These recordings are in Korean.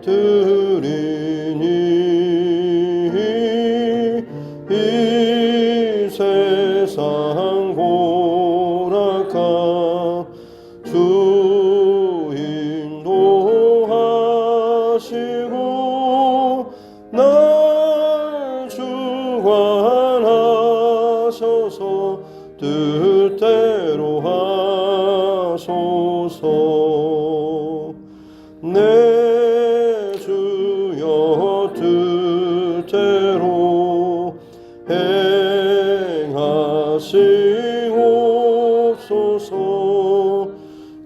드리니 이 세상 고락한 주 인도하시고 날 주관하셔서 뜻대로 하소서. 내 주여 뜻대로 행하시옵소서.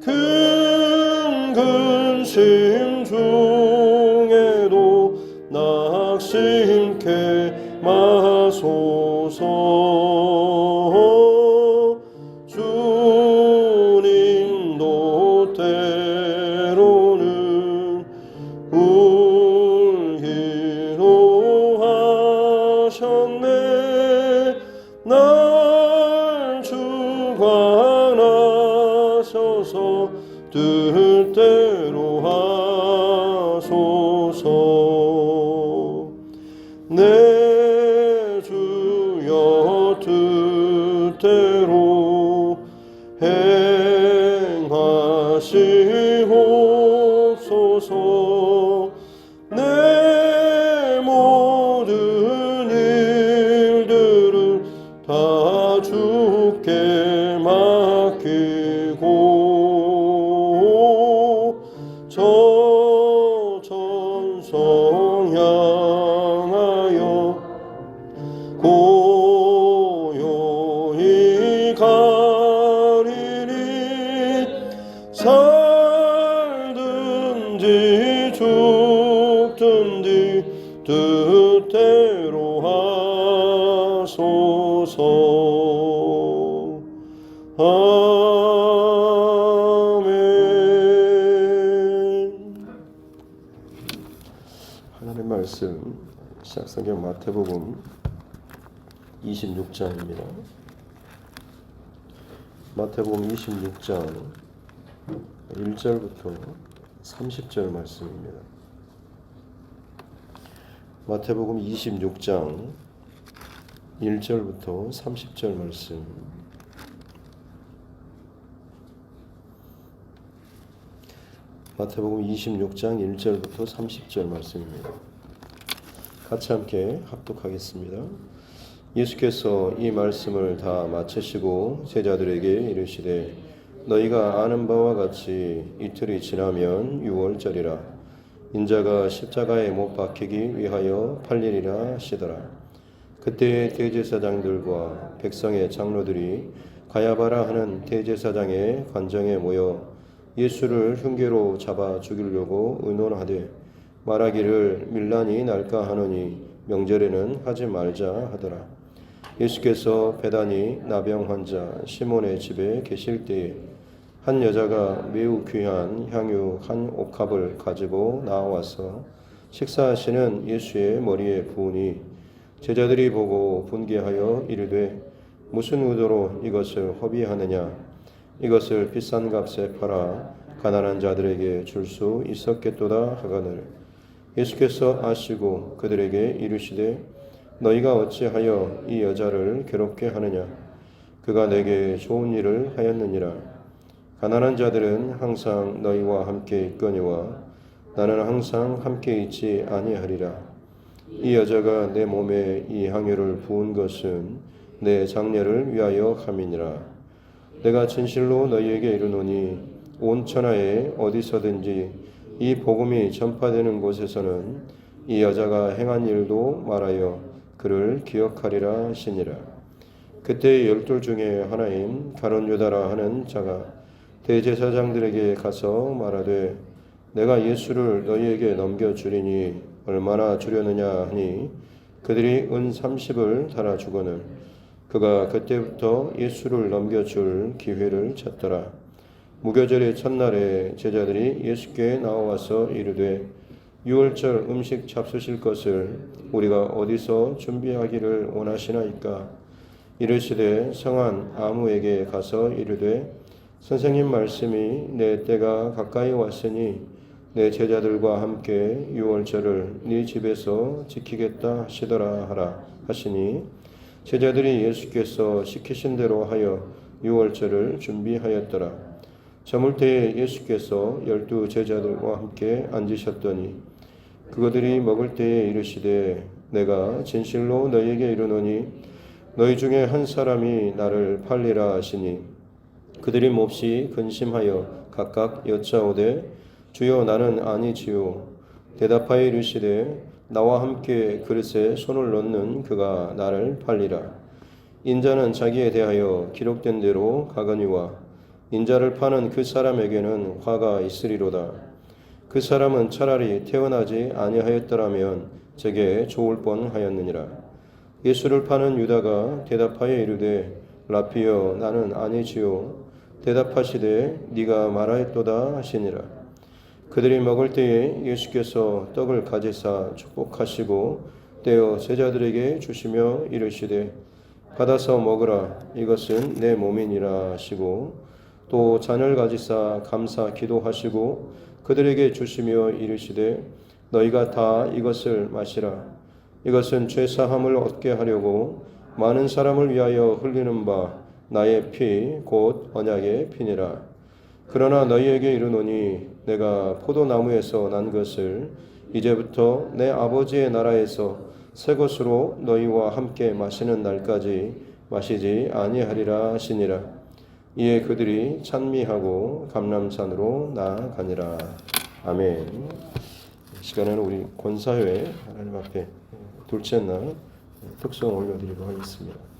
큰 근심 중에도 낙심케 마소서. 주님도 때로는 울기도 하셨네. 날 주관하셔서 뜻대로 하소서. 내 주여 뜻대로 행하시옵소서. 내 모든 일들을 다 주께 맡기고 저 천성 향하여 고요히 가리니 살든지 죽든지 뜻대로 하소서. 아멘. 하나님의 말씀 신약성경 마태복음 26장입니다. 마태복음 26장 1절부터 30절 말씀입니다. 마태복음 26장 1절부터 30절 말씀. 마태복음 26장 1절부터 30절 말씀입니다. 같이 함께 합독하겠습니다. 예수께서 이 말씀을 다 마치시고 제자들에게 이르시되 너희가 아는 바와 같이 이틀이 지나면 유월절이라 인자가 십자가에 못 박히기 위하여 팔리리라 하시더라. 그때에 대제사장들과 백성의 장로들이 가야바라 하는 대제사장의 관정에 모여 예수를 흉계로 잡아 죽이려고 의논하되 말하기를 밀란이 날까 하노니 명절에는 하지 말자 하더라. 예수께서 베다니 나병 환자 시몬의 집에 계실 때에 한 여자가 매우 귀한 향유 한 옥합을 가지고 나와서 식사하시는 예수의 머리에 부으니 제자들이 보고 분개하여 이르되 무슨 의도로 이것을 허비하느냐. 이것을 비싼 값에 팔아 가난한 자들에게 줄 수 있었겠도다 하거늘. 예수께서 아시고 그들에게 이르시되 너희가 어찌하여 이 여자를 괴롭게 하느냐. 그가 내게 좋은 일을 하였느니라. 가난한 자들은 항상 너희와 함께 있거니와 나는 항상 함께 있지 아니하리라. 이 여자가 내 몸에 이 향유를 부은 것은 내 장례를 위하여 함이니라. 내가 진실로 너희에게 이르노니 온 천하에 어디서든지 이 복음이 전파되는 곳에서는 이 여자가 행한 일도 말하여 그를 기억하리라 하시니라. 그때 12 중에 하나인 가룟 유다라 하는 자가 대제사장들에게 가서 말하되 내가 예수를 너희에게 넘겨주리니 얼마나 주려느냐 하니 그들이 은 30을 달아주거늘. 그가 그때부터 예수를 넘겨줄 기회를 찾더라. 무교절의 첫날에 제자들이 예수께 나와서 이르되 유월절 음식 잡수실 것을 우리가 어디서 준비하기를 원하시나이까. 이르시되 성한 아무에게 가서 이르되 선생님 말씀이 내 때가 가까이 왔으니 내 제자들과 함께 유월절을 네 집에서 지키겠다 하시더라 하라 하시니 제자들이 예수께서 시키신 대로 하여 유월절을 준비하였더라. 저물 때에 예수께서 12 제자들과 함께 앉으셨더니 그들이 먹을 때에 이르시되 내가 진실로 너희에게 이르노니 너희 중에 한 사람이 나를 팔리라 하시니 그들이 몹시 근심하여 각각 여짜오되 주여 나는 아니지요. 대답하여 이르시되 나와 함께 그릇에 손을 넣는 그가 나를 팔리라. 인자는 자기에 대하여 기록된 대로 가거니와 인자를 파는 그 사람에게는 화가 있으리로다. 그 사람은 차라리 태어나지 아니하였더라면 제게 좋을 뻔하였느니라. 예수를 파는 유다가 대답하여 이르되 라피여 나는 아니지요. 대답하시되 네가 말하였도다 하시니라. 그들이 먹을 때에 예수께서 떡을 가지사 축복하시고 떼어 제자들에게 주시며 이르시되 받아서 먹으라 이것은 내 몸이니라 하시고 또 잔을 가지사 감사 기도하시고 그들에게 주시며 이르시되 너희가 다 이것을 마시라 이것은 죄사함을 얻게 하려고 많은 사람을 위하여 흘리는 바 나의 피 곧 언약의 피니라. 그러나 너희에게 이르노니 내가 포도나무에서 난 것을 이제부터 내 아버지의 나라에서 새 것으로 너희와 함께 마시는 날까지 마시지 아니하리라 하시니라. 이에 그들이 찬미하고 감람산으로 나아가니라. 아멘. 이 시간에는 우리 권사회 하나님 앞에 둘째 날 특성 올려드리도록 하겠습니다.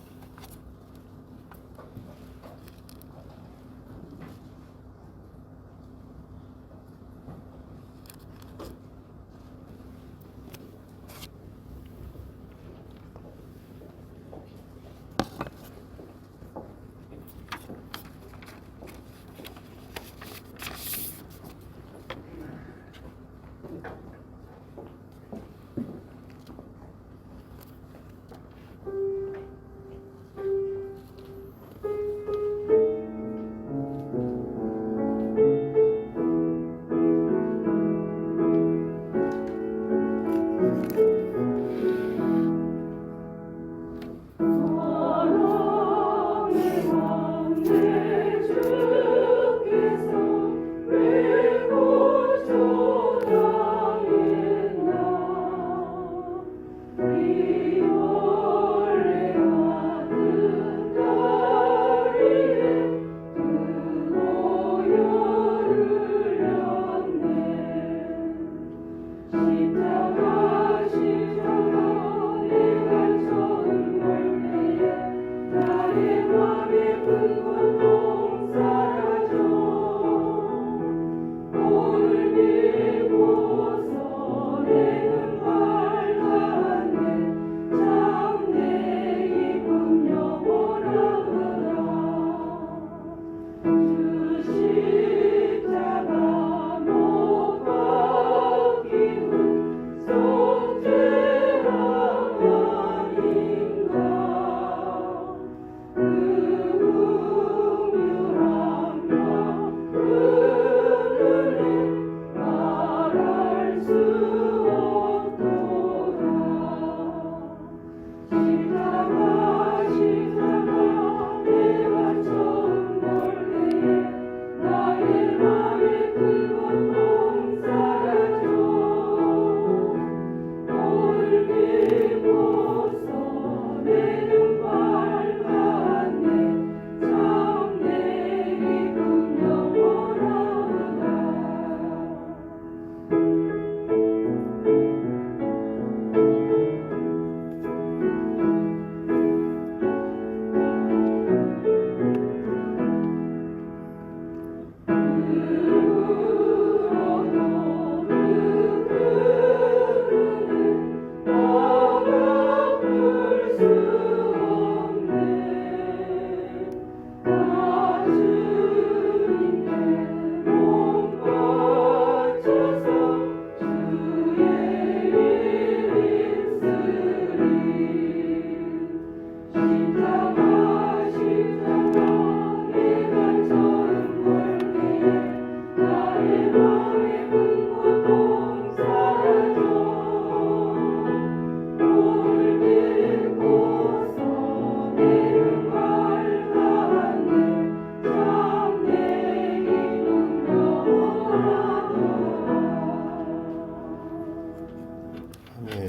네.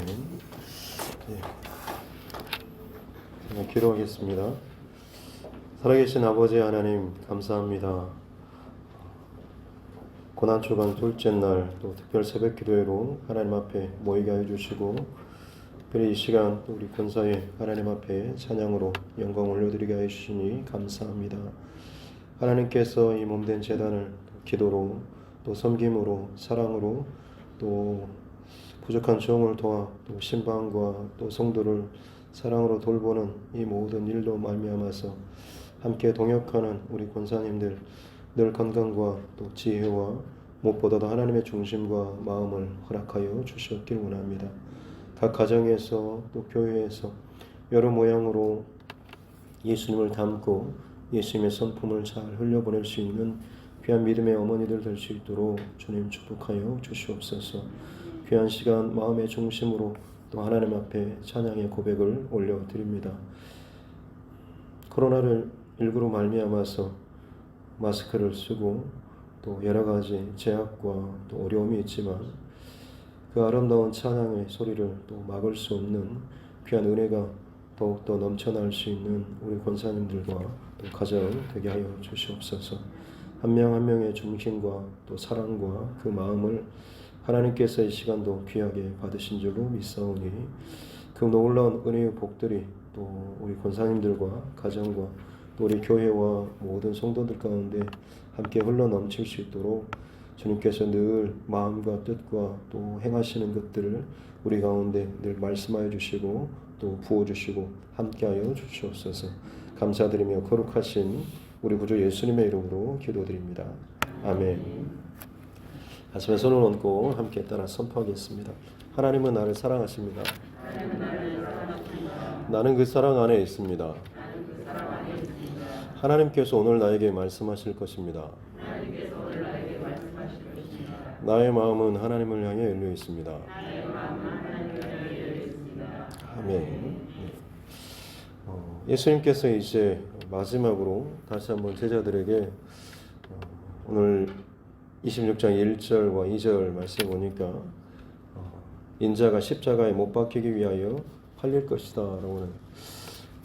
기도하겠습니다. 살아계신 아버지 하나님 감사합니다. 고난초간 둘째 날 또 특별 새벽 기도회로 하나님 앞에 모이게 해주시고 특별히 이 시간 또 우리 권사에 하나님 앞에 찬양으로 영광 올려드리게 해주시니 감사합니다. 하나님께서 이 몸된 제단을 기도로 또 섬김으로 사랑으로 또 부족한 종을 도와 또 신방과 또 성도를 사랑으로 돌보는 이 모든 일로 말미암아서 함께 동역하는 우리 권사님들 늘 건강과 또 지혜와 무엇보다도 하나님의 중심과 마음을 허락하여 주셨길 원합니다. 각 가정에서 또 교회에서 여러 모양으로 예수님을 담고 예수님의 성품을 잘 흘려보낼 수 있는 귀한 믿음의 어머니들 될 수 있도록 주님 축복하여 주시옵소서. 귀한 시간 마음의 중심으로 또 하나님 앞에 찬양의 고백을 올려드립니다. 코로나를 19로 말미암아서 마스크를 쓰고 또 여러 가지 제약과 또 어려움이 있지만 그 아름다운 찬양의 소리를 또 막을 수 없는 귀한 은혜가 더욱더 넘쳐날 수 있는 우리 권사님들과 또 가정 되게 하여 주시옵소서. 한 명 한 명의 중심과 또 사랑과 그 마음을 하나님께서 이 시간도 귀하게 받으신 줄로 믿사오니 그 놀라운 은혜의 복들이 또 우리 권사님들과 가정과 또 우리 교회와 모든 성도들 가운데 함께 흘러 넘칠 수 있도록 주님께서 늘 마음과 뜻과 또 행하시는 것들을 우리 가운데 늘 말씀하여 주시고 또 부어주시고 함께하여 주시옵소서. 감사드리며 거룩하신 우리 구주 예수님의 이름으로 기도드립니다. 아멘. 가슴에 손을 얹고 함께 따라 선포하겠습니다. 하나님은 나를 사랑하십니다. 나는 그 사랑 안에 있습니다. 하나님께서 오늘 나에게 말씀하실 것입니다. 나의 마음은 하나님을 향해 열려 있습니다. 아멘. 예수님께서 이제 마지막으로 다시 한번 제자들에게 오늘 26장 1절과 2절 말씀 보니까 인자가 십자가에 못 박히기 위하여 팔릴 것이다 라고 하는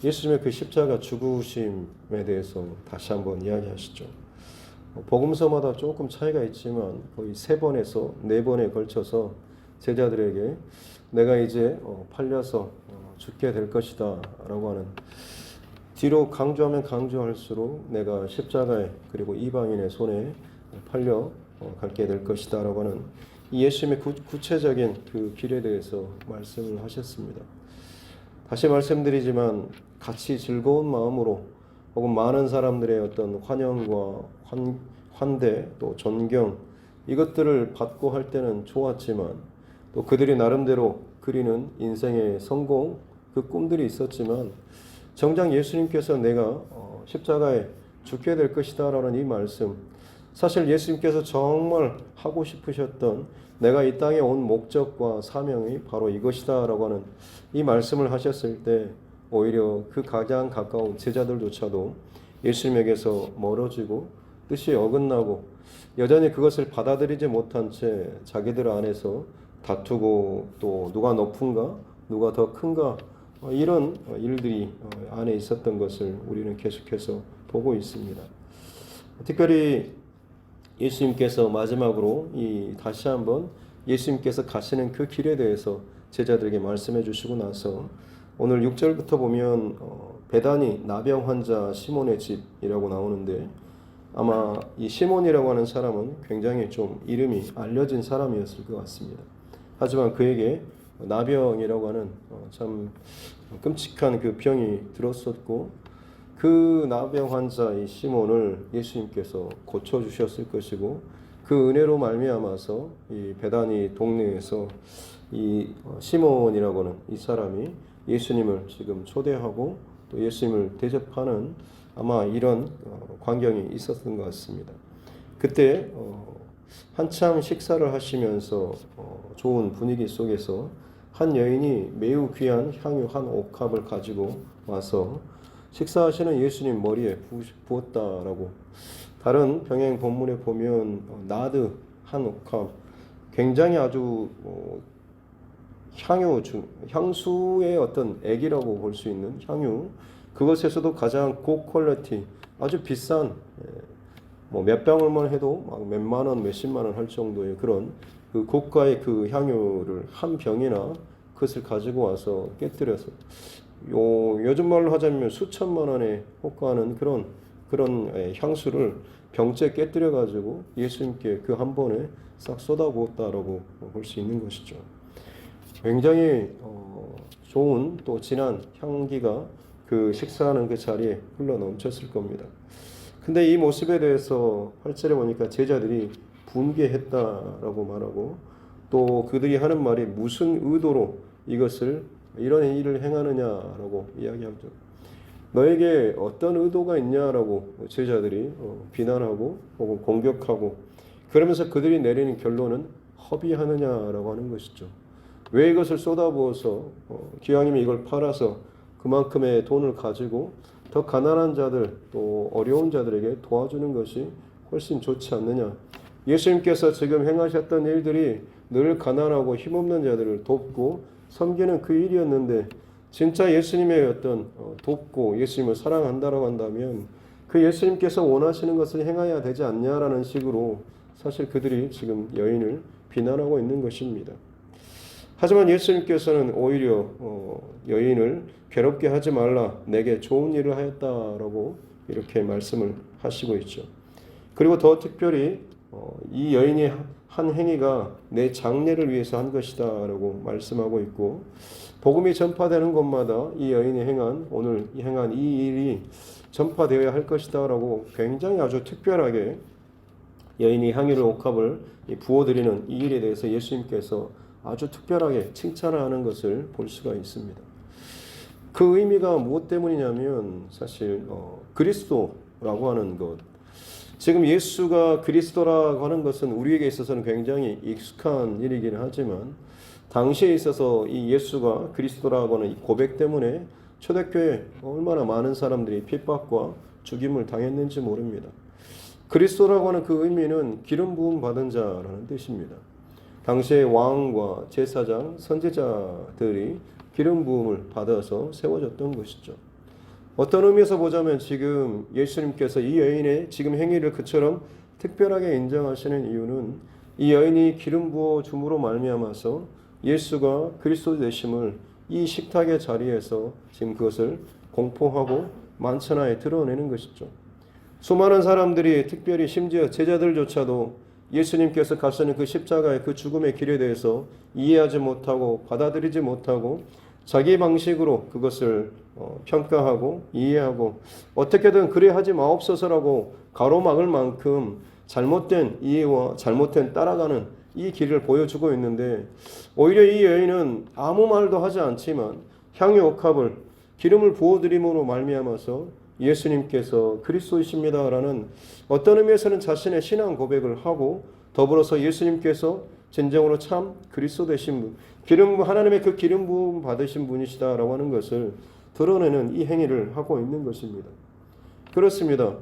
예수님의 그 십자가 죽으심에 대해서 다시 한번 이야기하시죠. 복음서마다 조금 차이가 있지만 거의 3번에서 4번에 걸쳐서 제자들에게 내가 이제 팔려서 죽게 될 것이다 라고 하는, 뒤로 강조하면 강조할수록 내가 십자가에 그리고 이방인의 손에 팔려 갈게 될 것이다 라고 하는 이 예수님의 구체적인 그 길에 대해서 말씀을 하셨습니다. 다시 말씀드리지만 같이 즐거운 마음으로 혹은 많은 사람들의 어떤 환영과 환대 또 존경 이것들을 받고 할 때는 좋았지만 또 그들이 나름대로 그리는 인생의 성공 그 꿈들이 있었지만 정작 예수님께서 내가 십자가에 죽게 될 것이다 라는 이 말씀, 사실 예수님께서 정말 하고 싶으셨던 내가 이 땅에 온 목적과 사명이 바로 이것이다 라고 하는 이 말씀을 하셨을 때 오히려 그 가장 가까운 제자들조차도 예수님에게서 멀어지고 뜻이 어긋나고 여전히 그것을 받아들이지 못한 채 자기들 안에서 다투고 또 누가 높은가 누가 더 큰가 이런 일들이 안에 있었던 것을 우리는 계속해서 보고 있습니다. 특별히 예수님께서 마지막으로 다시 한번 예수님께서 가시는 그 길에 대해서 제자들에게 말씀해 주시고 나서 오늘 6절부터 보면 베다니 나병 환자 시몬의 집이라고 나오는데 아마 이 시몬이라고 하는 사람은 굉장히 좀 이름이 알려진 사람이었을 것 같습니다. 하지만 그에게 나병이라고 하는 참 끔찍한 그 병이 들었었고 그 나병 환자 이 시몬을 예수님께서 고쳐주셨을 것이고 그 은혜로 말미암아서 이 베다니 동네에서 이 시몬이라고 하는 이 사람이 예수님을 지금 초대하고 또 예수님을 대접하는 아마 이런 광경이 있었던 것 같습니다. 그때 한참 식사를 하시면서 좋은 분위기 속에서 한 여인이 매우 귀한 향유 한 옥합을 가지고 와서 식사하시는 예수님 머리에 부었다라고, 다른 병행 본문에 보면 나드 한 옥합, 굉장히 아주 향수의 어떤 액이라고 볼 수 있는 향유, 그것에서도 가장 고퀄리티, 아주 비싼, 뭐 몇 병을만 해도 막 몇만 원, 몇십만 원 할 정도의 그런 그 고가의 그 향유를 한 병이나 그것을 가지고 와서 깨뜨려서 요즘 말로 하자면 수천만 원에 호가하는 그런 향수를 병째 깨뜨려 가지고 예수님께 그 한 번에 싹 쏟아부었다라고 볼 수 있는 것이죠. 굉장히 좋은 또 진한 향기가 그 식사하는 그 자리에 흘러 넘쳤을 겁니다. 근데 이 모습에 대해서 8절에 보니까 제자들이 분개했다라고 말하고, 또 그들이 하는 말이 무슨 의도로 이것을 이런 일을 행하느냐라고 이야기하죠. 너에게 어떤 의도가 있냐라고 제자들이 비난하고 혹은 공격하고, 그러면서 그들이 내리는 결론은 허비하느냐라고 하는 것이죠. 왜 이것을 쏟아부어서 기왕이면 이걸 팔아서 그만큼의 돈을 가지고 더 가난한 자들 또 어려운 자들에게 도와주는 것이 훨씬 좋지 않느냐. 예수님께서 지금 행하셨던 일들이 늘 가난하고 힘없는 자들을 돕고 섬기는 그 일이었는데, 진짜 예수님의 어떤 돕고 예수님을 사랑한다라고 한다면 그 예수님께서 원하시는 것을 행해야 되지 않냐라는 식으로 사실 그들이 지금 여인을 비난하고 있는 것입니다. 하지만 예수님께서는 오히려 여인을 괴롭게 하지 말라, 내게 좋은 일을 하였다라고 이렇게 말씀을 하시고 있죠. 그리고 더 특별히 이 여인이 한 행위가 내 장래를 위해서 한 것이다 라고 말씀하고 있고, 복음이 전파되는 곳마다 이 여인이 오늘 행한 이 일이 전파되어야 할 것이다 라고 굉장히 아주 특별하게 여인이 향유를 옥합을 부어드리는 이 일에 대해서 예수님께서 아주 특별하게 칭찬하는 것을 볼 수가 있습니다. 그 의미가 무엇 때문이냐면 사실 그리스도라고 하는 것, 지금 예수가 그리스도라고 하는 것은 우리에게 있어서는 굉장히 익숙한 일이긴 하지만, 당시에 있어서 이 예수가 그리스도라고 하는 이 고백 때문에 초대교회에 얼마나 많은 사람들이 핍박과 죽임을 당했는지 모릅니다. 그리스도라고 하는 그 의미는 기름 부음 받은 자라는 뜻입니다. 당시의 왕과 제사장, 선지자들이 기름 부음을 받아서 세워졌던 것이죠. 어떤 의미에서 보자면 지금 예수님께서 이 여인의 지금 행위를 그처럼 특별하게 인정하시는 이유는 이 여인이 기름 부어 줌으로 말미암아서 예수가 그리스도 되심을 이 식탁의 자리에서 지금 그것을 공포하고 만천하에 드러내는 것이죠. 수많은 사람들이, 특별히 심지어 제자들조차도 예수님께서 가시는 그 십자가의 그 죽음의 길에 대해서 이해하지 못하고 받아들이지 못하고 자기 방식으로 그것을 평가하고 이해하고 어떻게든 그래 하지 마옵소서라고 가로막을 만큼 잘못된 이해와 잘못된 따라가는 이 길을 보여주고 있는데, 오히려 이 여인은 아무 말도 하지 않지만 향유 옥합을 기름을 부어드림으로 말미암아서 예수님께서 그리스도이십니다라는 어떤 의미에서는 자신의 신앙 고백을 하고, 더불어서 예수님께서 진정으로 참 그리스도 되신 분, 하나님의 그 기름 부음 받으신 분이시다라고 하는 것을 드러내는 이 행위를 하고 있는 것입니다. 그렇습니다.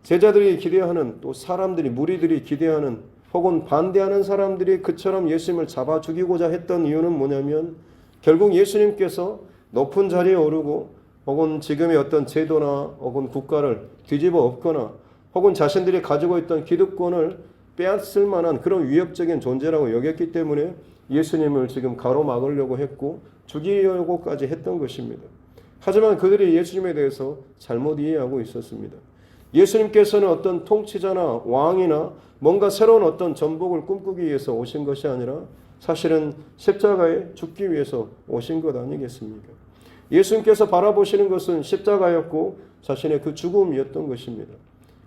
제자들이 기대하는, 또 사람들이, 무리들이 기대하는, 혹은 반대하는 사람들이 그처럼 예수님을 잡아 죽이고자 했던 이유는 뭐냐면, 결국 예수님께서 높은 자리에 오르고 혹은 지금의 어떤 제도나 혹은 국가를 뒤집어 엎거나 혹은 자신들이 가지고 있던 기득권을 빼앗을 만한 그런 위협적인 존재라고 여겼기 때문에 예수님을 지금 가로막으려고 했고 죽이려고까지 했던 것입니다. 하지만 그들이 예수님에 대해서 잘못 이해하고 있었습니다. 예수님께서는 어떤 통치자나 왕이나 뭔가 새로운 어떤 전복을 꿈꾸기 위해서 오신 것이 아니라 사실은 십자가에 죽기 위해서 오신 것 아니겠습니까? 예수님께서 바라보시는 것은 십자가였고 자신의 그 죽음이었던 것입니다.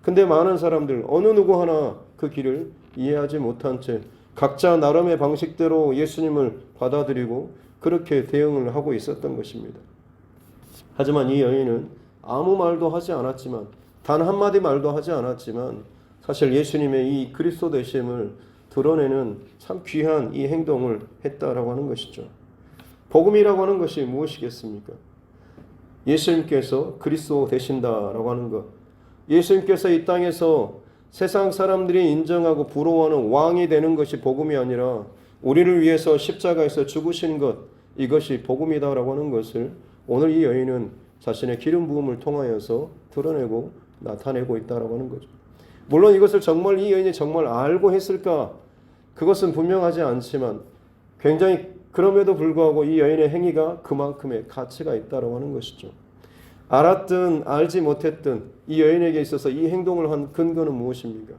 근데 많은 사람들, 어느 누구 하나 그 길을 이해하지 못한 채 각자 나름의 방식대로 예수님을 받아들이고 그렇게 대응을 하고 있었던 것입니다. 하지만 이 여인은 아무 말도 하지 않았지만, 단 한마디 말도 하지 않았지만 사실 예수님의 이 그리스도 되심을 드러내는 참 귀한 이 행동을 했다라고 하는 것이죠. 복음이라고 하는 것이 무엇이겠습니까? 예수님께서 그리스도 되신다라고 하는 것, 예수님께서 이 땅에서 세상 사람들이 인정하고 부러워하는 왕이 되는 것이 복음이 아니라 우리를 위해서 십자가에서 죽으신 것, 이것이 복음이다라고 하는 것을 오늘 이 여인은 자신의 기름 부음을 통하여서 드러내고 나타내고 있다라고 하는 거죠. 물론 이것을 정말 이 여인이 정말 알고 했을까? 그것은 분명하지 않지만 굉장히 그럼에도 불구하고 이 여인의 행위가 그만큼의 가치가 있다라고 하는 것이죠. 알았든 알지 못했든 이 여인에게 있어서 이 행동을 한 근거는 무엇입니까?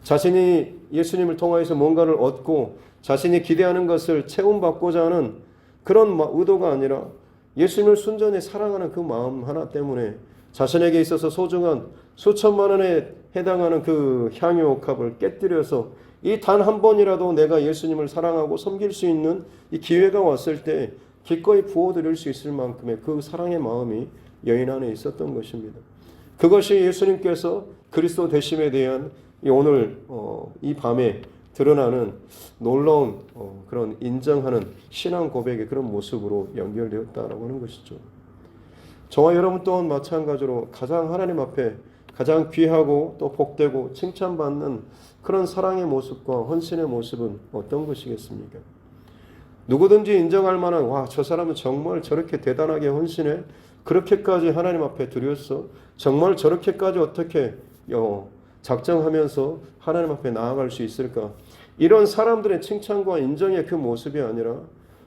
자신이 예수님을 통하여서 뭔가를 얻고 자신이 기대하는 것을 채움받고자 하는 그런 의도가 아니라 예수님을 순전히 사랑하는 그 마음 하나 때문에 자신에게 있어서 소중한 수천만 원에 해당하는 그 향유옥합을 깨뜨려서 이 단 한 번이라도 내가 예수님을 사랑하고 섬길 수 있는 이 기회가 왔을 때 기꺼이 부어드릴 수 있을 만큼의 그 사랑의 마음이 여인 안에 있었던 것입니다. 그것이 예수님께서 그리스도 되심에 대한 오늘 이 밤에 드러나는 놀라운 그런 인정하는 신앙 고백의 그런 모습으로 연결되었다라고 하는 것이죠. 저와 여러분 또한 마찬가지로 가장 하나님 앞에 가장 귀하고 또 복되고 칭찬받는 그런 사랑의 모습과 헌신의 모습은 어떤 것이겠습니까? 누구든지 인정할 만한 저 사람은 정말 저렇게 대단하게 헌신해? 그렇게까지 하나님 앞에 드렸어? 정말 저렇게까지 어떻게 작정하면서 하나님 앞에 나아갈 수 있을까? 이런 사람들의 칭찬과 인정의 그 모습이 아니라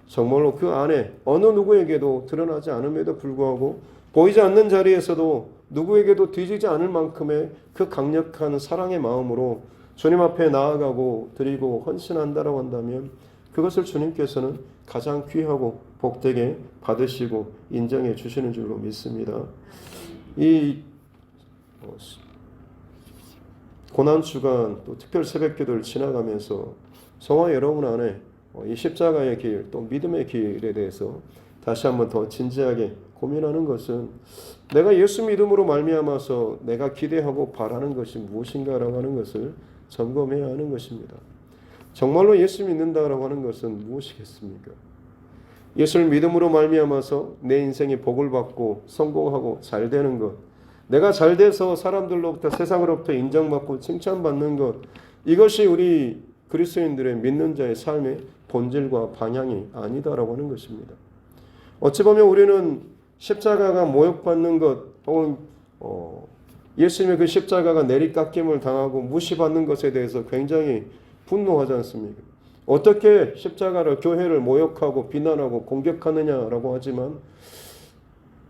정말로 그 안에 어느 누구에게도 드러나지 않음에도 불구하고 보이지 않는 자리에서도 누구에게도 뒤지지 않을 만큼의 그 강력한 사랑의 마음으로 주님 앞에 나아가고 드리고 헌신한다라고 한다면 그것을 주님께서는 가장 귀하고 복되게 받으시고 인정해 주시는 줄로 믿습니다. 이 고난주간 또 특별 새벽기도를 지나가면서 성화 여러분 안에 이 십자가의 길 또 믿음의 길에 대해서 다시 한번 더 진지하게 고민하는 것은 내가 예수 믿음으로 말미암아서 내가 기대하고 바라는 것이 무엇인가라고 하는 것을 점검해야 하는 것입니다. 정말로 예수 믿는다라고 하는 것은 무엇이겠습니까? 예수를 믿음으로 말미암아서 내 인생이 복을 받고 성공하고 잘 되는 것, 내가 잘 돼서 사람들로부터 세상으로부터 인정받고 칭찬받는 것, 이것이 우리 그리스도인들의 믿는 자의 삶의 본질과 방향이 아니다라고 하는 것입니다. 어찌 보면 우리는 십자가가 모욕받는 것 혹은 예수님의 그 십자가가 내리깎임을 당하고 무시받는 것에 대해서 굉장히 분노하지 않습니까? 어떻게 십자가를 교회를 모욕하고 비난하고 공격하느냐라고 하지만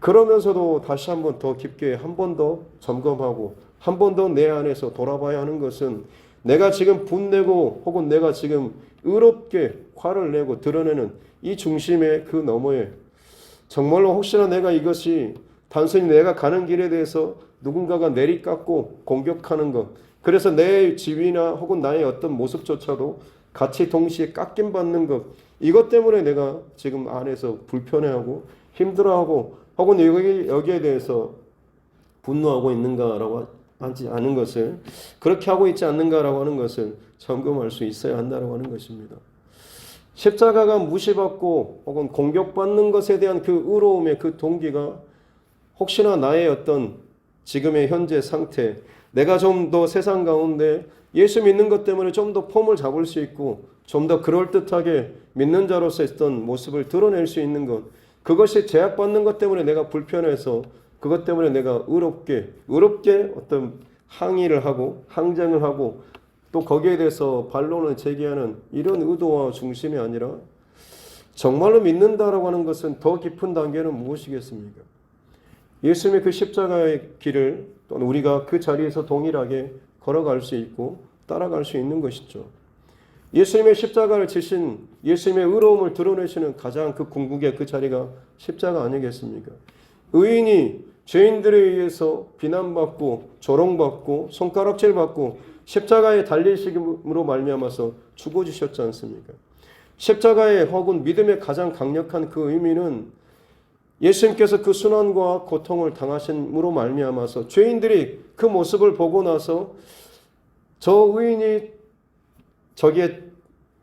그러면서도 다시 한 번 더 깊게 한 번 더 점검하고 한 번 더 내 안에서 돌아봐야 하는 것은 내가 지금 분내고 혹은 내가 지금 의롭게 화를 내고 드러내는 이 중심의 그 너머에 정말로 혹시나 내가 이것이 단순히 내가 가는 길에 대해서 누군가가 내리깎고 공격하는 것, 그래서 내 지위나 혹은 나의 어떤 모습조차도 같이 동시에 깎임받는 것, 이것 때문에 내가 지금 안에서 불편해하고 힘들어하고 혹은 여기에 대해서 분노하고 있는가라고 하지 않은 것을, 그렇게 하고 있지 않는가라고 하는 것을 점검할 수 있어야 한다고 하는 것입니다. 십자가가 무시받고 혹은 공격받는 것에 대한 그 의로움의 그 동기가 혹시나 나의 어떤 지금의 현재 상태, 내가 좀 더 세상 가운데 예수 믿는 것 때문에 좀 더 폼을 잡을 수 있고 좀 더 그럴듯하게 믿는 자로서 있던 모습을 드러낼 수 있는 것, 그것이 제약받는 것 때문에 내가 불편해서 그것 때문에 내가 의롭게 어떤 항의를 하고 항쟁을 하고 또 거기에 대해서 반론을 제기하는 이런 의도와 중심이 아니라 정말로 믿는다라고 하는 것은 더 깊은 단계는 무엇이겠습니까? 예수님의 그 십자가의 길을 또는 우리가 그 자리에서 동일하게 걸어갈 수 있고 따라갈 수 있는 것이죠. 예수님의 십자가를 지신 예수님의 의로움을 드러내시는 가장 그 궁극의 그 자리가 십자가 아니겠습니까? 의인이 죄인들에 의해서 비난받고 조롱받고 손가락질받고 십자가에 달리심으로 말미암아서 죽어주셨지 않습니까? 십자가의 혹은 믿음의 가장 강력한 그 의미는 예수님께서 그 순환과 고통을 당하심으로 말미암아서 죄인들이 그 모습을 보고 나서 저 의인이 저기에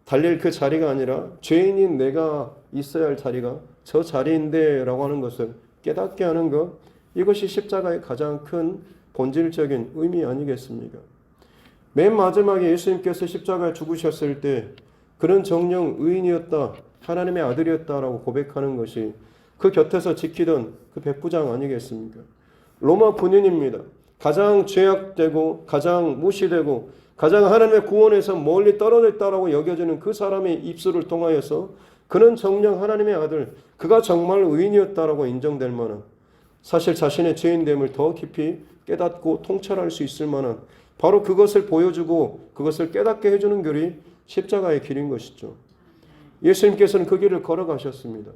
달릴 그 자리가 아니라 죄인인 내가 있어야 할 자리가 저 자리인데 라고 하는 것을 깨닫게 하는 것, 이것이 십자가의 가장 큰 본질적인 의미 아니겠습니까? 맨 마지막에 예수님께서 십자가에 죽으셨을 때 그런 정령 의인이었다, 하나님의 아들이었다라고 고백하는 것이 그 곁에서 지키던 그 백부장 아니겠습니까? 로마 군인입니다. 가장 죄악되고 가장 무시되고 가장 하나님의 구원에서 멀리 떨어져 있다라고 여겨지는 그 사람의 입술을 통하여서 그는 정녕 하나님의 아들, 그가 정말 의인이었다라고 인정될 만한, 사실 자신의 죄인됨을 더 깊이 깨닫고 통찰할 수 있을 만한, 바로 그것을 보여주고 그것을 깨닫게 해주는 길이 십자가의 길인 것이죠. 예수님께서는 그 길을 걸어가셨습니다.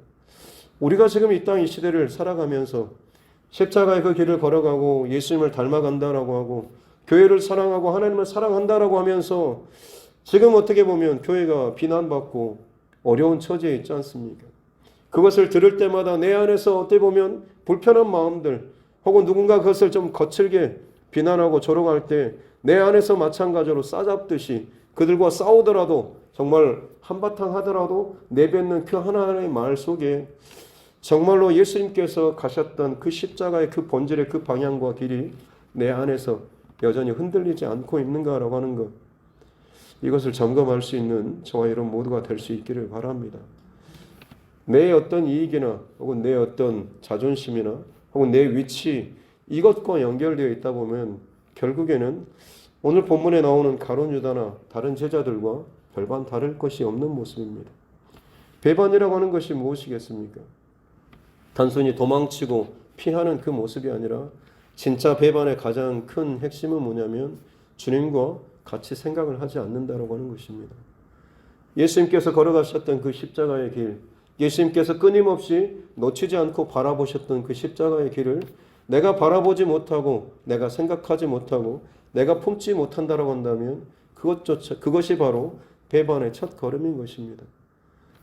우리가 지금 이 땅 이 시대를 살아가면서 십자가의 그 길을 걸어가고 예수님을 닮아간다라고 하고 교회를 사랑하고 하나님을 사랑한다라고 하면서 지금 어떻게 보면 교회가 비난받고 어려운 처지에 있지 않습니까? 그것을 들을 때마다 내 안에서 어떻게 보면 불편한 마음들 혹은 누군가 그것을 좀 거칠게 비난하고 조롱할 때 내 안에서 마찬가지로 싸잡듯이 그들과 싸우더라도 정말 한바탕 하더라도 내뱉는 그 하나님의 말 속에 정말로 예수님께서 가셨던 그 십자가의 그 본질의 그 방향과 길이 내 안에서 여전히 흔들리지 않고 있는가라고 하는 것, 이것을 점검할 수 있는 저와 여러분 모두가 될 수 있기를 바랍니다. 내 어떤 이익이나 혹은 내 어떤 자존심이나 혹은 내 위치, 이것과 연결되어 있다 보면 결국에는 오늘 본문에 나오는 가룟 유다나 다른 제자들과 별반 다를 것이 없는 모습입니다. 배반이라고 하는 것이 무엇이겠습니까? 단순히 도망치고 피하는 그 모습이 아니라 진짜 배반의 가장 큰 핵심은 뭐냐면 주님과 같이 생각을 하지 않는다라고 하는 것입니다. 예수님께서 걸어가셨던 그 십자가의 길, 예수님께서 끊임없이 놓치지 않고 바라보셨던 그 십자가의 길을 내가 바라보지 못하고 내가 생각하지 못하고 내가 품지 못한다라고 한다면 그것이 바로 배반의 첫 걸음인 것입니다.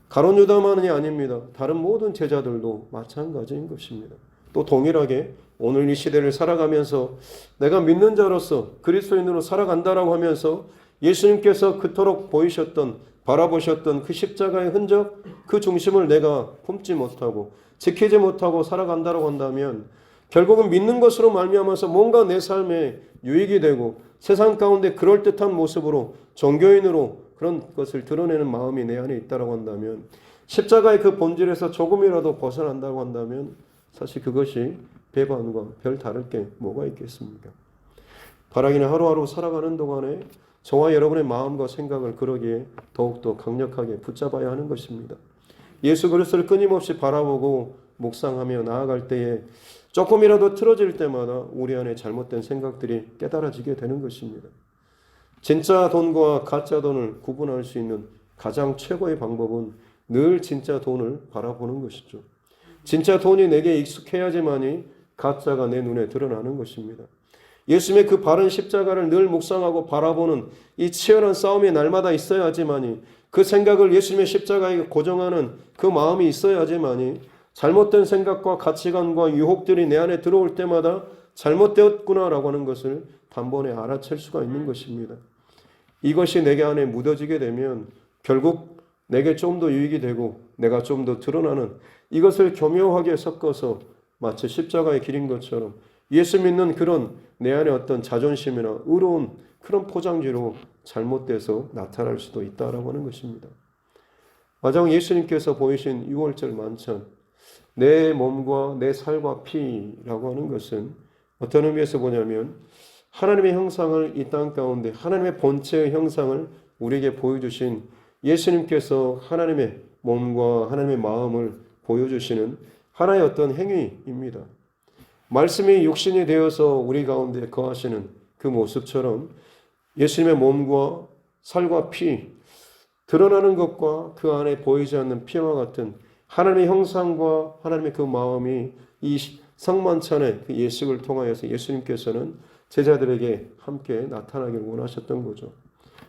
가룟 유다만이 아닙니다. 다른 모든 제자들도 마찬가지인 것입니다. 또 동일하게 오늘 이 시대를 살아가면서 내가 믿는 자로서 그리스도인으로 살아간다라고 하면서 예수님께서 그토록 보이셨던 바라보셨던 그 십자가의 흔적, 그 중심을 내가 품지 못하고 지키지 못하고 살아간다라고 한다면 결국은 믿는 것으로 말미암아서 뭔가 내 삶에 유익이 되고 세상 가운데 그럴듯한 모습으로 종교인으로 그런 것을 드러내는 마음이 내 안에 있다고 한다면 십자가의 그 본질에서 조금이라도 벗어난다고 한다면 사실 그것이 배반과 별 다를 게 뭐가 있겠습니까? 바라기는 하루하루 살아가는 동안에 저와 여러분의 마음과 생각을 그러기에 더욱더 강력하게 붙잡아야 하는 것입니다. 예수 그리스도를 끊임없이 바라보고 묵상하며 나아갈 때에 조금이라도 틀어질 때마다 우리 안에 잘못된 생각들이 깨달아지게 되는 것입니다. 진짜 돈과 가짜 돈을 구분할 수 있는 가장 최고의 방법은 늘 진짜 돈을 바라보는 것이죠. 진짜 돈이 내게 익숙해야지만이 가짜가 내 눈에 드러나는 것입니다. 예수님의 그 바른 십자가를 늘 묵상하고 바라보는 이 치열한 싸움이 날마다 있어야지만이 그 생각을 예수님의 십자가에 고정하는 그 마음이 있어야지만이 잘못된 생각과 가치관과 유혹들이 내 안에 들어올 때마다 잘못되었구나라고 하는 것을 단번에 알아챌 수가 있는 것입니다. 이것이 내게 안에 묻어지게 되면 결국 내게 좀 더 유익이 되고 내가 좀 더 드러나는 이것을 교묘하게 섞어서 마치 십자가의 길인 것처럼 예수 믿는 그런 내 안에 어떤 자존심이나 의로운 그런 포장지로 잘못돼서 나타날 수도 있다라고 하는 것입니다. 마지막 예수님께서 보이신 유월절 만찬, 내 몸과 내 살과 피라고 하는 것은 어떤 의미에서 보냐면 하나님의 형상을 이 땅 가운데 하나님의 본체의 형상을 우리에게 보여주신 예수님께서 하나님의 몸과 하나님의 마음을 보여주시는 하나의 어떤 행위입니다. 말씀이 육신이 되어서 우리 가운데 거하시는 그 모습처럼 예수님의 몸과 살과 피, 드러나는 것과 그 안에 보이지 않는 피와 같은 하나님의 형상과 하나님의 그 마음이 이 성만찬의 그 예식을 통하여서 예수님께서는 제자들에게 함께 나타나길 원하셨던 거죠.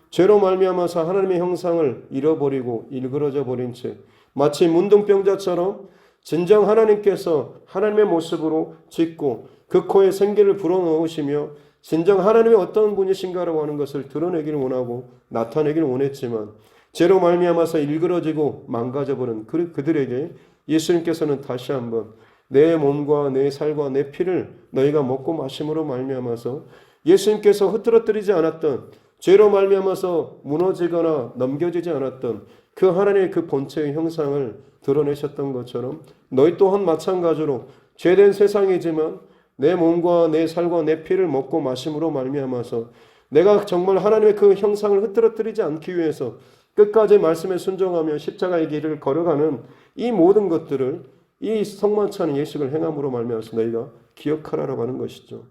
죄로 말미암아서 하나님의 형상을 잃어버리고 일그러져 버린 채 마치 문둥병자처럼 진정 하나님께서 하나님의 모습으로 짓고 그 코에 생기를 불어넣으시며 진정 하나님의 어떤 분이신가라고 하는 것을 드러내기를 원하고 나타내기를 원했지만 죄로 말미암아서 일그러지고 망가져버린 그들에게 예수님께서는 다시 한번 내 몸과 내 살과 내 피를 너희가 먹고 마심으로 말미암아서 예수님께서 흐트러뜨리지 않았던 죄로 말미암아서 무너지거나 넘겨지지 않았던 그 하나님의 그 본체의 형상을 드러내셨던 것처럼 너희 또한 마찬가지로 죄된 세상이지만 내 몸과 내 살과 내 피를 먹고 마심으로 말미암아서 내가 정말 하나님의 그 형상을 흐트러뜨리지 않기 위해서 끝까지 말씀에 순종하며 십자가의 길을 걸어가는 이 모든 것들을 이 성만찬 예식을 행함으로 말미암아서 너희가 기억하라라고 하는 것이죠.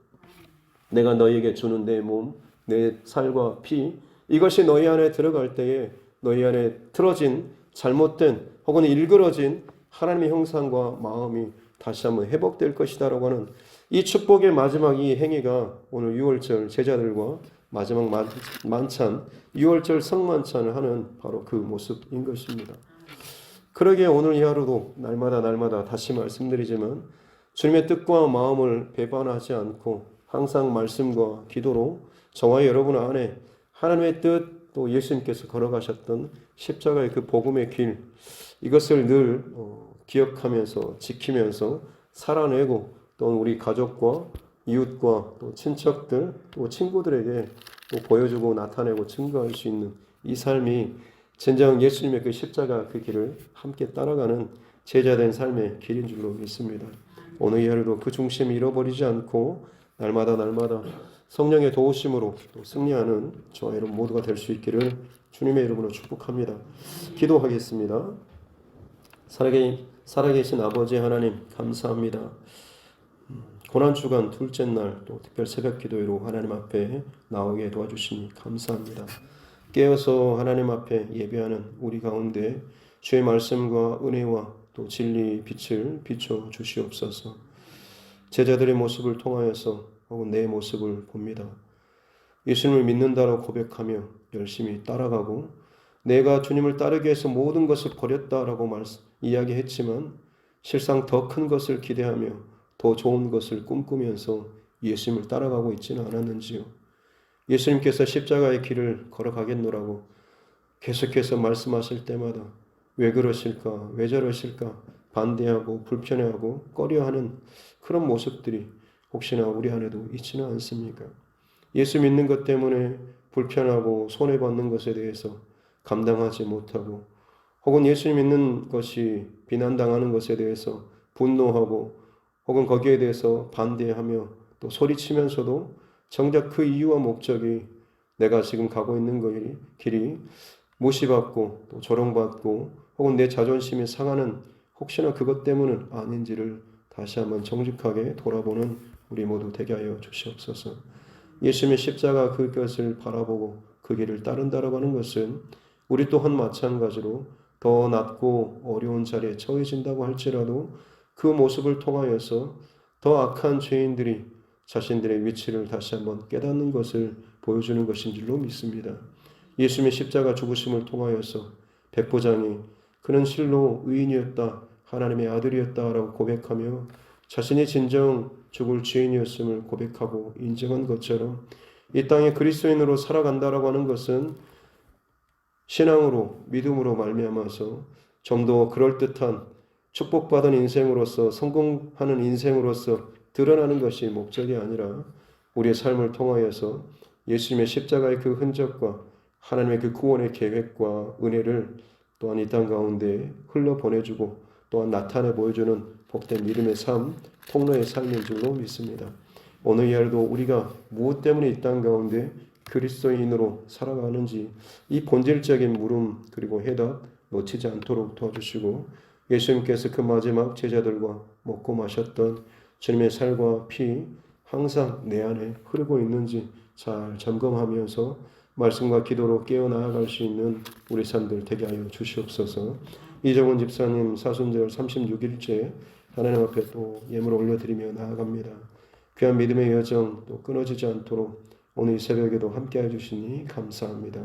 내가 너희에게 주는 내 몸, 내 살과 피, 이것이 너희 안에 들어갈 때에 너희 안에 틀어진 잘못된 혹은 일그러진 하나님의 형상과 마음이 다시 한번 회복될 것이다 라고 하는 이 축복의 마지막 이 행위가 오늘 6월절 제자들과 마지막 만찬 6월절 성만찬을 하는 바로 그 모습인 것입니다. 그러기에 오늘 이 하루도 날마다 다시 말씀드리지만 주님의 뜻과 마음을 배반하지 않고 항상 말씀과 기도로 저와 여러분 안에 하나님의 뜻, 또 예수님께서 걸어가셨던 십자가의 그 복음의 길, 이것을 늘 기억하면서 지키면서 살아내고 또 우리 가족과 이웃과 또 친척들 또 친구들에게 또 보여주고 나타내고 증거할 수 있는 이 삶이 진정 예수님의 그 십자가 그 길을 함께 따라가는 제자된 삶의 길인 줄로 믿습니다. 오늘 이 하루도 그 중심 잃어버리지 않고 날마다 성령의 도우심으로 또 승리하는 저와 여러분 모두가 될 수 있기를 주님의 이름으로 축복합니다. 기도하겠습니다. 살아계신 아버지 하나님 감사합니다. 고난주간 둘째 날 또 특별 새벽 기도회로 하나님 앞에 나오게 도와주시니 감사합니다. 깨어서 하나님 앞에 예배하는 우리 가운데 주의 말씀과 은혜와 또 진리 빛을 비춰 주시옵소서. 제자들의 모습을 통하여서 혹은 내 모습을 봅니다. 예수님을 믿는다라고 고백하며 열심히 따라가고 내가 주님을 따르기 위해서 모든 것을 버렸다라고 이야기했지만 실상 더 큰 것을 기대하며 더 좋은 것을 꿈꾸면서 예수님을 따라가고 있지는 않았는지요. 예수님께서 십자가의 길을 걸어가겠노라고 계속해서 말씀하실 때마다 왜 그러실까, 왜 저러실까 반대하고 불편해하고 꺼려하는 그런 모습들이 혹시나 우리 안에도 있지는 않습니까? 예수 믿는 것 때문에 불편하고 손해받는 것에 대해서 감당하지 못하고 혹은 예수님 믿는 것이 비난당하는 것에 대해서 분노하고 혹은 거기에 대해서 반대하며 또 소리치면서도 정작 그 이유와 목적이 내가 지금 가고 있는 길이 무시받고 또 조롱받고 혹은 내 자존심이 상하는 혹시나 그것 때문은 아닌지를 다시 한번 정직하게 돌아보는 우리 모두 되게 하여 주시옵소서. 예수님의 십자가 그것을 바라보고 그 길을 따른다라고 하는 것은 우리 또한 마찬가지로 더 낮고 어려운 자리에 처해진다고 할지라도 그 모습을 통하여서 더 악한 죄인들이 자신들의 위치를 다시 한번 깨닫는 것을 보여주는 것인 줄로 믿습니다. 예수님의 십자가 죽으심을 통하여서 백부장이 그는 실로 의인이었다, 하나님의 아들이었다라고 고백하며 자신이 진정 죽을 죄인이었음을 고백하고 인정한 것처럼 이 땅에 그리스도인으로 살아간다라고 하는 것은 신앙으로 믿음으로 말미암아서 좀 더 그럴듯한 축복받은 인생으로서 성공하는 인생으로서 드러나는 것이 목적이 아니라 우리의 삶을 통하여서 예수님의 십자가의 그 흔적과 하나님의 그 구원의 계획과 은혜를 또한 이 땅 가운데 흘러보내주고 또한 나타내 보여주는 복된 믿음의 삶, 통로의 삶인 줄로 믿습니다. 오늘 이 하루도 우리가 무엇 때문에 이 땅 가운데 그리스도인으로 살아가는지 이 본질적인 물음 그리고 해답 놓치지 않도록 도와주시고 예수님께서 그 마지막 제자들과 먹고 마셨던 주님의 살과 피 항상 내 안에 흐르고 있는지 잘 점검하면서 말씀과 기도로 깨어나갈 수 있는 우리 삶들 되게 하여 주시옵소서. 이정은 집사님 사순절 36일째 하나님 앞에 또 예물을 올려드리며 나아갑니다. 귀한 믿음의 여정 또 끊어지지 않도록 오늘 이 새벽에도 함께해 주시니 감사합니다.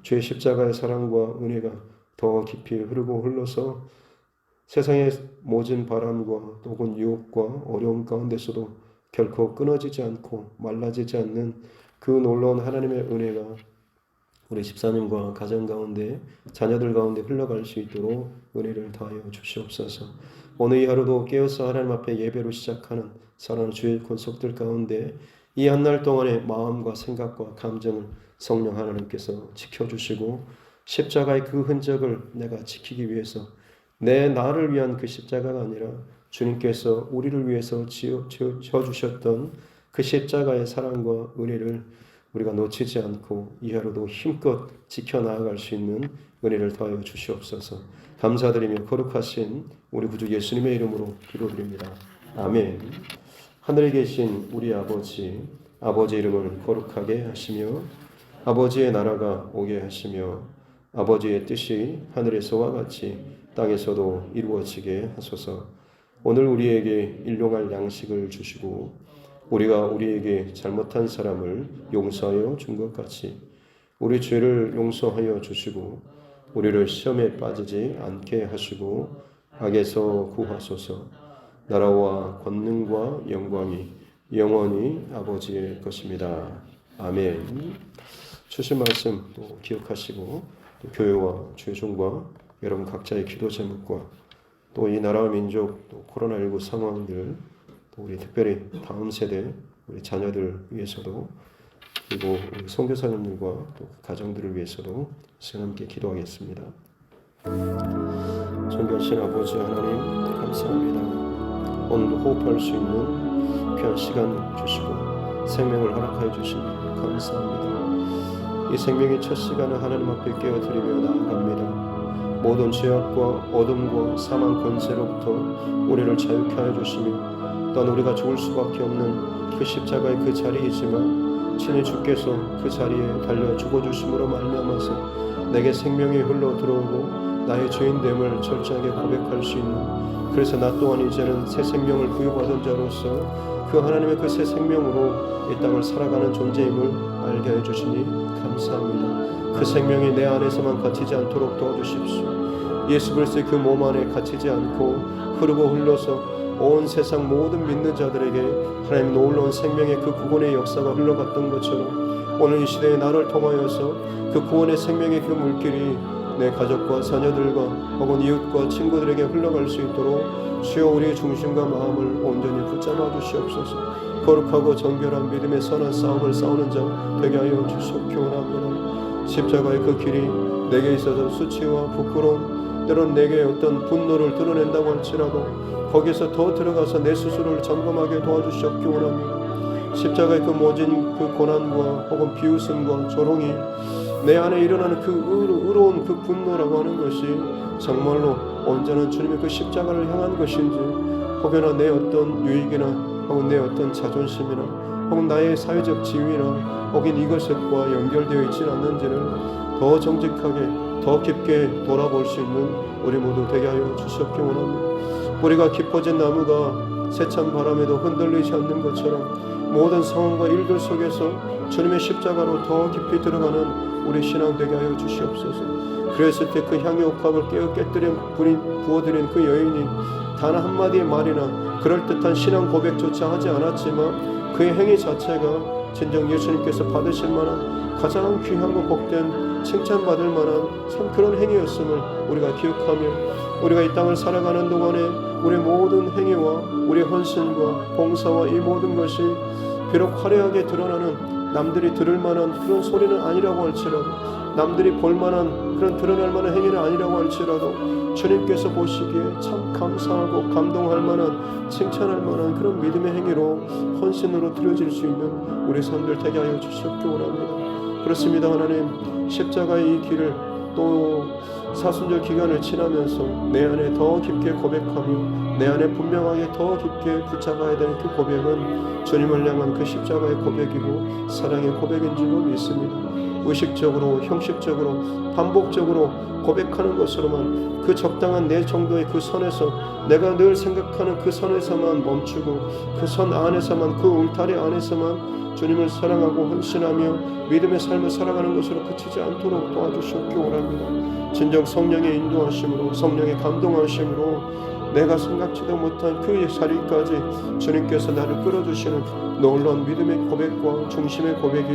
주의 십자가의 사랑과 은혜가 더 깊이 흐르고 흘러서 세상의 모진 바람과 혹은 유혹과 어려움 가운데서도 결코 끊어지지 않고 말라지지 않는 그 놀라운 하나님의 은혜가 우리 집사님과 가정 가운데 자녀들 가운데 흘러갈 수 있도록 은혜를 더하여 주시옵소서. 오늘 이 하루도 깨어서 하나님 앞에 예배로 시작하는 사랑하는 주의 권속들 가운데 이 한 날 동안의 마음과 생각과 감정을 성령 하나님께서 지켜주시고 십자가의 그 흔적을 내가 지키기 위해서 내 나를 위한 그 십자가가 아니라 주님께서 우리를 위해서 지어주셨던 그 십자가의 사랑과 은혜를 우리가 놓치지 않고 이하로도 힘껏 지켜나아갈 수 있는 은혜를 더하여 주시옵소서. 감사드리며 거룩하신 우리 구주 예수님의 이름으로 기도드립니다. 아멘. 하늘에 계신 우리 아버지, 아버지 이름을 거룩하게 하시며 아버지의 나라가 오게 하시며 아버지의 뜻이 하늘에서와 같이 땅에서도 이루어지게 하소서. 오늘 우리에게 일용할 양식을 주시고 우리가 우리에게 잘못한 사람을 용서하여 준 것 같이 우리 죄를 용서하여 주시고 우리를 시험에 빠지지 않게 하시고 악에서 구하소서. 나라와 권능과 영광이 영원히 아버지의 것입니다. 아멘. 주신 말씀 또 기억하시고 또 교회와 죄종과 여러분 각자의 기도 제목과 또 이 나라와 민족 또 코로나19 상황들 또 우리 특별히 다음 세대 우리 자녀들 위해서도 그리고 우리 선교사님들과 또 가정들을 위해서도 함께 기도하겠습니다. 존귀하신 아버지 하나님 감사합니다. 오늘도 호흡할 수 있는 귀한 시간 주시고 생명을 허락하여 주시니 감사합니다. 이 생명의 첫 시간을 하나님 앞에 깨어드리며 나아갑니다. 모든 죄악과 어둠과 사망 권세로부터 우리를 자유케 하여 주시며 또한 우리가 죽을 수밖에 없는 그 십자가의 그 자리이지만 친히 주께서 그 자리에 달려 죽어주심으로 말미암아서 내게 생명이 흘러 들어오고 나의 죄인됨을 철저하게 고백할 수 있는, 그래서 나 또한 이제는 새 생명을 부여받은 자로서 그 하나님의 그 새 생명으로 이 땅을 살아가는 존재임을 알게 해주시니 감사합니다. 그 생명이 내 안에서만 갇히지 않도록 도와주십시오. 예수 그리스도의 그 몸 안에 갇히지 않고 흐르고 흘러서 온 세상 모든 믿는 자들에게 하나님 놀라운 생명의 그 구원의 역사가 흘러갔던 것처럼 오늘 이 시대에 나를 통하여서 그 구원의 생명의 그 물길이 내 가족과 자녀들과 혹은 이웃과 친구들에게 흘러갈 수 있도록 주여 우리의 중심과 마음을 온전히 붙잡아 주시옵소서. 거룩하고 정결한 믿음의 선한 싸움을 싸우는 자 되게 하여 주시옵기 원합니다. 십자가의 그 길이 내게 있어서 수치와 부끄러움, 때론 내게 어떤 분노를 드러낸다고 할지라도 거기서 더 들어가서 내 스스로를 점검하게 도와주시옵기 원합니다. 십자가의 그 모진 그 고난과 혹은 비웃음과 조롱이 내 안에 일어나는 그 의로운 그 분노라고 하는 것이 정말로 온전한 주님의 그 십자가를 향한 것인지, 혹여나 내 어떤 유익이나 혹은 내 어떤 자존심이나 혹은 나의 사회적 지위나 혹은 이것과 연결되어 있지는 않는지를 더 정직하게 더 깊게 돌아볼 수 있는 우리 모두 되게 하여 주시옵기 원합니다. 뿌리가 깊어진 나무가 세찬 바람에도 흔들리지 않는 것처럼 모든 상황과 일들 속에서 주님의 십자가로 더 깊이 들어가는 우리 신앙 되게 하여 주시옵소서. 그랬을 때 그 향의 옥합을 깨뜨려 부어드린 그 여인이 단 한마디의 말이나 그럴듯한 신앙 고백조차 하지 않았지만 그의 행위 자체가 진정 예수님께서 받으실 만한 가장 귀하고 복된 칭찬받을 만한 참 그런 행위였음을 우리가 기억하며 우리가 이 땅을 살아가는 동안에 우리의 모든 행위와 우리의 헌신과 봉사와 이 모든 것이 비록 화려하게 드러나는 남들이 들을 만한 그런 소리는 아니라고 할지라도, 남들이 볼 만한 그런 드러날 만한 행위는 아니라고 할지라도 주님께서 보시기에 참 감사하고 감동할 만한, 칭찬할 만한 그런 믿음의 행위로 헌신으로 드려질 수 있는 우리 삶들 되게 하여 주시옵기 원합니다. 그렇습니다. 하나님, 십자가의 이 길을 또 사순절 기간을 지나면서 내 안에 더 깊게 고백하며 내 안에 분명하게 더 깊게 붙잡아야 되는 그 고백은 주님을 향한 그 십자가의 고백이고 사랑의 고백인 줄로 믿습니다. 의식적으로, 형식적으로, 반복적으로 고백하는 것으로만 그 적당한 내 정도의 그 선에서, 내가 늘 생각하는 그 선에서만 멈추고 그 선 안에서만, 그 울타리 안에서만 주님을 사랑하고 헌신하며 믿음의 삶을 살아가는 것으로 그치지 않도록 도와주시옵기 원합니다. 진정 성령의 인도하심으로, 성령의 감동하심으로 내가 생각지도 못한 그 자리까지 주님께서 나를 끌어주시는 놀라운 믿음의 고백과 중심의 고백이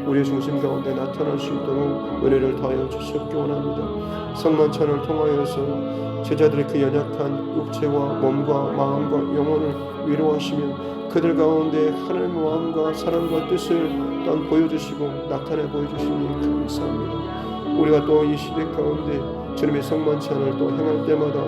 우리의 중심 가운데 나타날 수 있도록 은혜를 더하여 주시옵기 원합니다. 성만찬을 통하여서 주셔서 제자들의 그 연약한 육체와 몸과 마음과 영혼을 위로하시며 그들 가운데 하나님의 마음과 사랑과 뜻을 또한 보여주시고 나타내 보여주시니 감사합니다. 우리가 또 이 시대 가운데 주님의 성만찬을 또 행할 때마다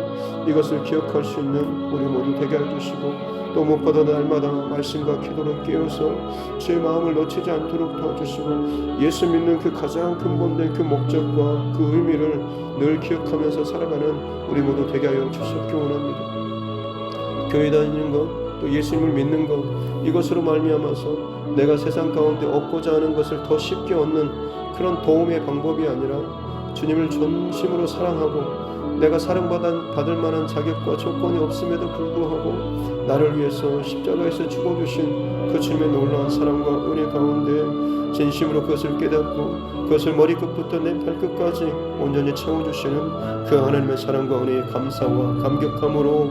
이것을 기억할 수 있는 우리 모두 되게 해주시고 또 무엇보다 날마다 말씀과 기도로 깨어서 제 마음을 놓치지 않도록 도와주시고 예수 믿는 그 가장 근본된 그 목적과 그 의미를 늘 기억하면서 살아가는 우리 모두 되게 하여 주시옵기 원합니다. 교회 다니는 것 또 예수님을 믿는 것 이것으로 말미암아서 내가 세상 가운데 얻고자 하는 것을 더 쉽게 얻는 그런 도움의 방법이 아니라 주님을 전심으로 사랑하고 내가 사랑받을 만한 자격과 조건이 없음에도 불구하고 나를 위해서 십자가에서 죽어주신 그 주님의 놀라운 사랑과 은혜 가운데 진심으로 그것을 깨닫고 그것을 머리끝부터 내 발끝까지 온전히 채워주시는 그 하나님의 사랑과 은혜의 감사와 감격함으로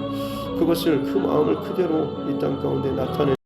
그것을 그 마음을 그대로 이 땅 가운데 나타내